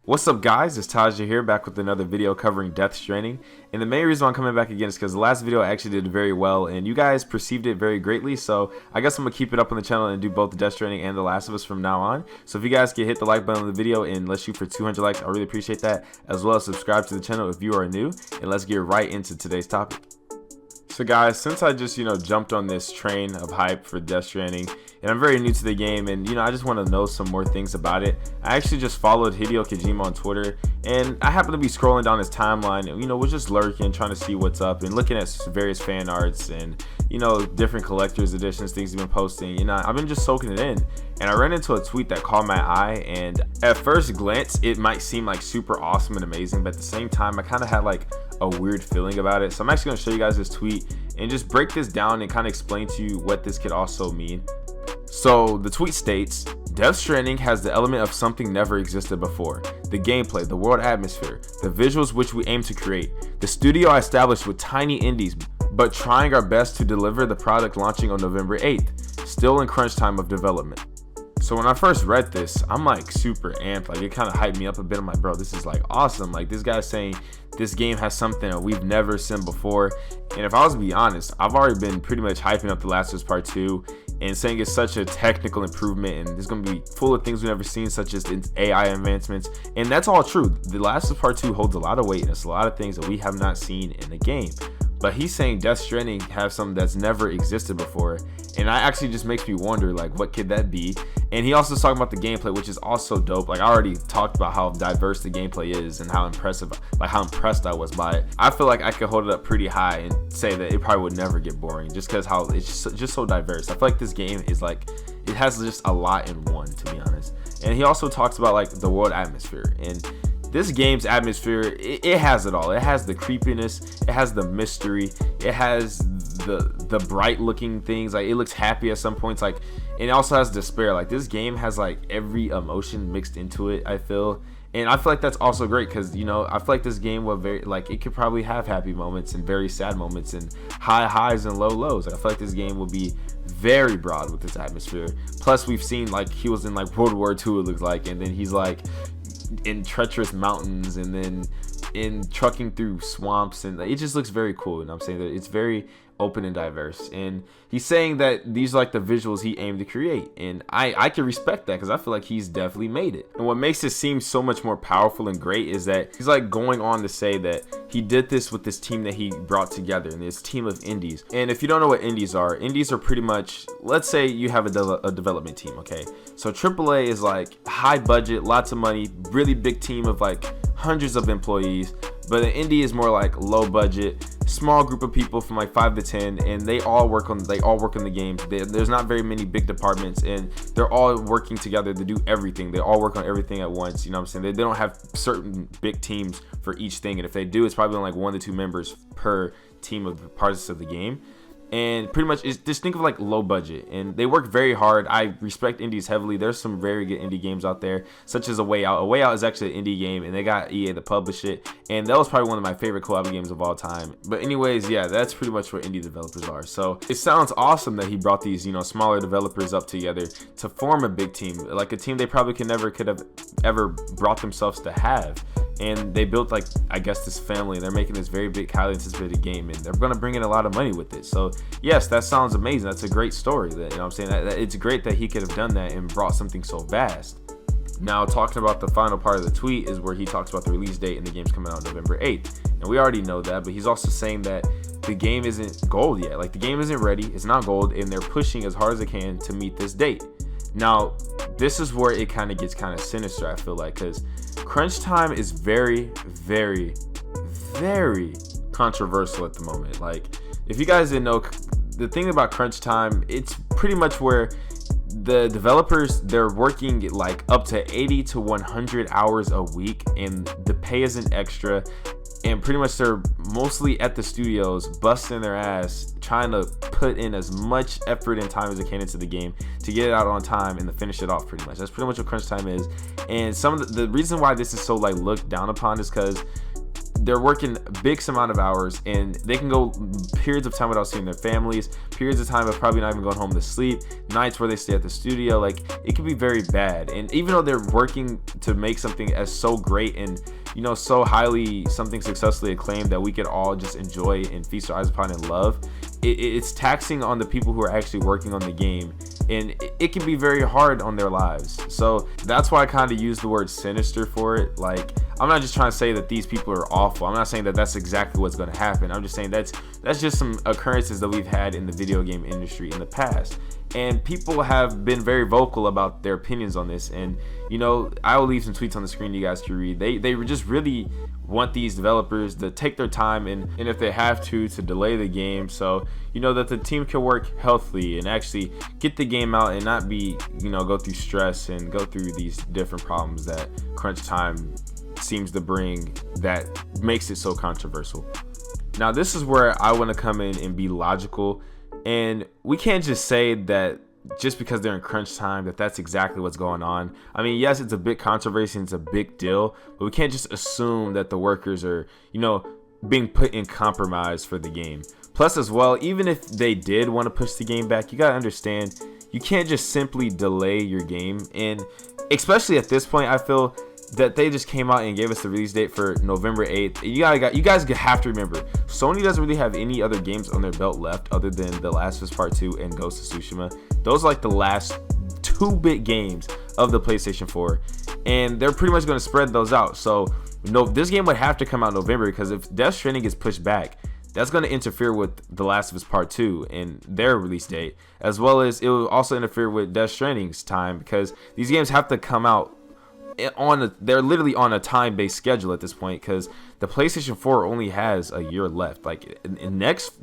What's up guys, it's Tajae here back with another video covering Death Stranding, and the main reason I'm coming back again is because the last video I actually did very well and you guys perceived it very greatly, so I guess I'm going to keep it up on the channel and do both the Death Stranding and The Last of Us from now on. So if you guys can hit the like button on the video and let's shoot for 200 likes, I really appreciate that, as well as subscribe to the channel if you are new, and let's get right into today's topic. So guys, since I just, jumped on this train of hype for Death Stranding, and I'm very new to the game, and, I just want to know some more things about it, I actually just followed Hideo Kojima on Twitter, and I happened to be scrolling down his timeline, and, was just lurking, trying to see what's up, and looking at various fan arts, and, different collector's editions, things he's been posting, I've been just soaking it in, and I ran into a tweet that caught my eye, and at first glance, it might seem like super awesome and amazing, but at the same time, I kind of had like a weird feeling about it. So I'm actually going to show you guys this tweet and just break this down and kind of explain to you what this could also mean. So the tweet states, Death Stranding has the element of something never existed before. The gameplay, the world atmosphere, the visuals which we aim to create. The studio I established with tiny indies, but trying our best to deliver the product launching on November 8th, still in crunch time of development. So when I first read this, I'm like super amped, like it kind of hyped me up a bit. I'm like, bro, this is like awesome. Like this guy's saying this game has something that we've never seen before. And if I was to be honest, I've already been pretty much hyping up The Last of Us Part 2 and saying it's such a technical improvement and it's going to be full of things we've never seen, such as its AI advancements. And that's all true. The Last of Us Part 2 holds a lot of weight and it's a lot of things that we have not seen in the game. But he's saying Death Stranding has something that's never existed before, and that actually just makes me wonder, like, what could that be? And he also talking about the gameplay, which is also dope. Like, I already talked about how diverse the gameplay is and how impressive, like how impressed I was by it. I feel like I could hold it up pretty high and say that it probably would never get boring, just because how it's just so diverse. I feel like this game is like, it has just a lot in one, to be honest. And he also talks about like the world atmosphere, and this game's atmosphere, it has it all. It has the creepiness, it has the mystery, it has the bright looking things, like it looks happy at some points, like, and it also has despair. Like this game has like every emotion mixed into it, I feel. And I feel like that's also great because, I feel like this game will it could probably have happy moments and very sad moments and high highs and low lows. Like, I feel like this game will be very broad with its atmosphere. Plus, we've seen like he was in like World War II, it looks like, and then he's like in treacherous mountains and then in trucking through swamps, and it just looks very cool. And I'm saying that it's very open and diverse, and he's saying that these are like the visuals he aimed to create, and I can respect that because I feel like he's definitely made it. And what makes it seem so much more powerful and great is that he's like going on to say that he did this with this team that he brought together, and this team of indies. And if you don't know what indies are pretty much, let's say you have a development team, okay? So AAA is like high budget, lots of money, really big team of like hundreds of employees, but an indie is more like low budget, small group of people from like 5 to 10, and they all work on the game. There's not very many big departments, and they're all working together to do everything. They all work on everything at once, you know what I'm saying? They don't have certain big teams for each thing, and if they do, it's probably only like 1 to 2 members per team of parts of the game. And pretty much, just think of like low budget, and they work very hard. I respect indies heavily. There's some very good indie games out there, such as A Way Out. A Way Out is actually an indie game, and they got EA to publish it, and that was probably one of my favorite co-op games of all time. But anyways, yeah, that's pretty much what indie developers are. So it sounds awesome that he brought these, smaller developers up together to form a big team, like a team they probably could have ever brought themselves to have. And they built, like, I guess, this family. They're making this very big, highly anticipated game, and they're gonna bring in a lot of money with it. So yes, that sounds amazing. That's a great story. That, what I'm saying, that it's great that he could have done that and brought something so vast. Now, talking about the final part of the tweet is where he talks about the release date, and the game's coming out November 8th. And we already know that, but he's also saying that the game isn't gold yet. Like, the game isn't ready. It's not gold, and they're pushing as hard as they can to meet this date. Now, this is where it kind of gets kind of sinister, I feel like, because crunch time is very, very, very controversial at the moment. Like, if you guys didn't know, the thing about crunch time, it's pretty much where the developers, they're working like up to 80 to 100 hours a week, and the pay isn't extra. And pretty much they're mostly at the studios busting their ass trying to put in as much effort and time as they can into the game to get it out on time and to finish it off. Pretty much that's pretty much what crunch time is. And some of the reason why this is so like looked down upon is because they're working big amount of hours, and they can go periods of time without seeing their families, periods of time of probably not even going home to sleep, nights where they stay at the studio. Like, it can be very bad. And even though they're working to make something as so great and, you know, so highly something successfully acclaimed that we could all just enjoy and feast our eyes upon and love, it's taxing on the people who are actually working on the game, and it can be very hard on their lives. So that's why I kind of use the word sinister for it. Like, I'm not just trying to say that these people are awful. I'm not saying that that's exactly what's going to happen. I'm just saying that's just some occurrences that we've had in the video game industry in the past, and people have been very vocal about their opinions on this. And, you know, I will leave some tweets on the screen you guys can read. They just really want these developers to take their time and if they have to delay the game, so, you know, that the team can work healthily and actually get the game out and not be, you know, go through stress and go through these different problems that crunch time seems to bring that makes it so controversial. Now, this is where I want to come in and be logical, and we can't just say that just because they're in crunch time that's exactly what's going on. I mean, yes, it's a big controversy, it's a big deal, but we can't just assume that the workers are, you know, being put in compromise for the game. Plus, as well, even if they did want to push the game back, you gotta understand, you can't just simply delay your game. And especially at this point, I feel that they just came out and gave us the release date for November 8th. You guys have to remember, Sony doesn't really have any other games on their belt left other than The Last of Us Part 2 and Ghost of Tsushima. Those are like the last two big games of the PlayStation 4, and they're pretty much going to spread those out. So no, this game would have to come out in November, because if Death Stranding gets pushed back, that's going to interfere with The Last of Us Part 2 and their release date, as well as it will also interfere with Death Stranding's time, because these games have to come out they're literally on a time-based schedule at this point, because the PlayStation 4 only has a year left. Like, in next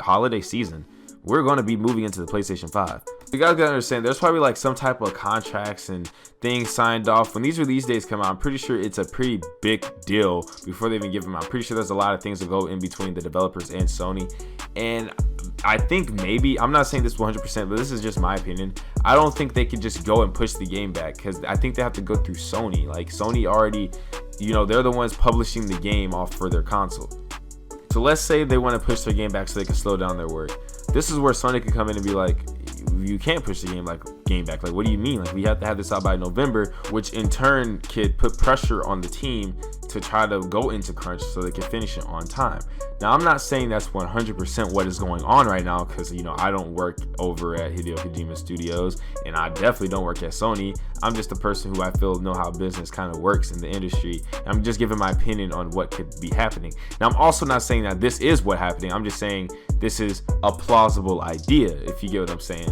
holiday season, we're going to be moving into the PlayStation 5. You guys gotta understand, there's probably like some type of contracts and things signed off when these release dates come out. I'm pretty sure it's a pretty big deal before they even give them out. I'm pretty sure there's a lot of things that go in between the developers and Sony, and I think maybe, I'm not saying this 100%, but this is just my opinion, I don't think they could just go and push the game back, because I think they have to go through Sony. Like, Sony already, you know, they're the ones publishing the game off for their console. So let's say they want to push their game back so they can slow down their work. This is where Sony can come in and be like, you can't push the game back. Like, what do you mean? Like, we have to have this out by November, which in turn could put pressure on the team to try to go into crunch so they can finish it on time. Now, I'm not saying that's 100% what is going on right now, because, you know, I don't work over at Hideo Kojima Studios, and I definitely don't work at Sony. I'm just a person who I feel know how business kind of works in the industry. I'm just giving my opinion on what could be happening. Now, I'm also not saying that this is what's happening. I'm just saying this is a plausible idea, if you get what I'm saying.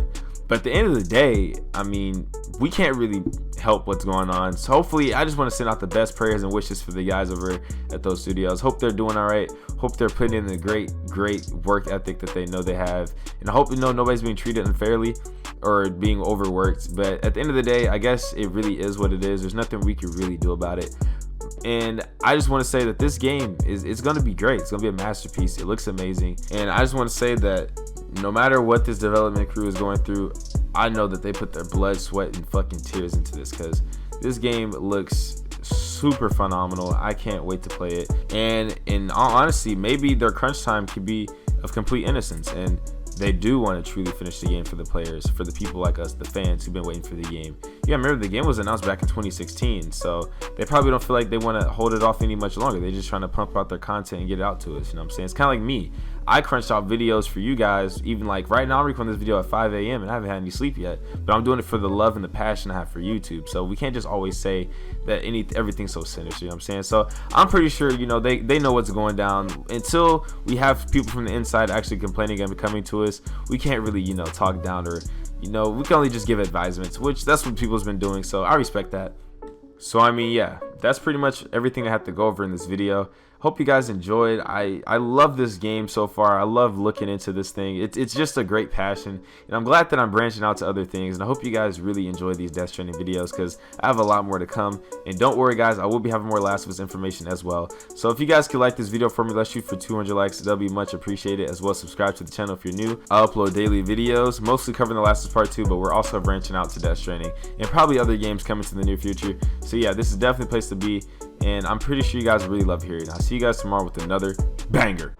But at the end of the day, I mean, we can't really help what's going on. So hopefully, I just want to send out the best prayers and wishes for the guys over at those studios. Hope they're doing all right. Hope they're putting in the great work ethic that they know they have. And I hope, you know, nobody's being treated unfairly or being overworked. But at the end of the day, I guess it really is what it is. There's nothing we can really do about it. And I just want to say that this game it's going to be great. It's going to be a masterpiece. It looks amazing. And I just want to say that no matter what this development crew is going through, I know that they put their blood, sweat, and fucking tears into this, because this game looks super phenomenal. I can't wait to play it. And in all honesty, maybe their crunch time could be of complete innocence, and they do want to truly finish the game for the players, for the people like us, the fans who've been waiting for the game. Yeah, remember, the game was announced back in 2016, so they probably don't feel like they want to hold it off any much longer. They're just trying to pump out their content and get it out to us, you know what I'm saying? It's kind of like me. I crunched out videos for you guys, even like right now I'm recording this video at 5 a.m. and I haven't had any sleep yet, but I'm doing it for the love and the passion I have for YouTube. So we can't just always say that everything's so sinister, you know what I'm saying? So I'm pretty sure, you know, they know what's going down. Until we have people from the inside actually complaining and coming to us, we can't really, you know, talk down, or, you know, we can only just give advisements, which that's what people's been doing, so I respect that. So I mean, yeah, that's pretty much everything I have to go over in this video. Hope you guys enjoyed. I love this game so far. I love looking into this thing. It's just a great passion, and I'm glad that I'm branching out to other things, and I hope you guys really enjoy these Death Stranding videos, because I have a lot more to come. And don't worry guys, I will be having more Last of Us information as well. So if you guys could like this video for me, let's shoot for 200 likes. That'll be much appreciated. As well, subscribe to the channel if you're new. I upload daily videos, mostly covering The Last of Us Part 2, but we're also branching out to Death Stranding and probably other games coming to the near future. So yeah, this is definitely a place to be. and I'm pretty sure you guys really love hearing it. I'll see you guys tomorrow with another banger.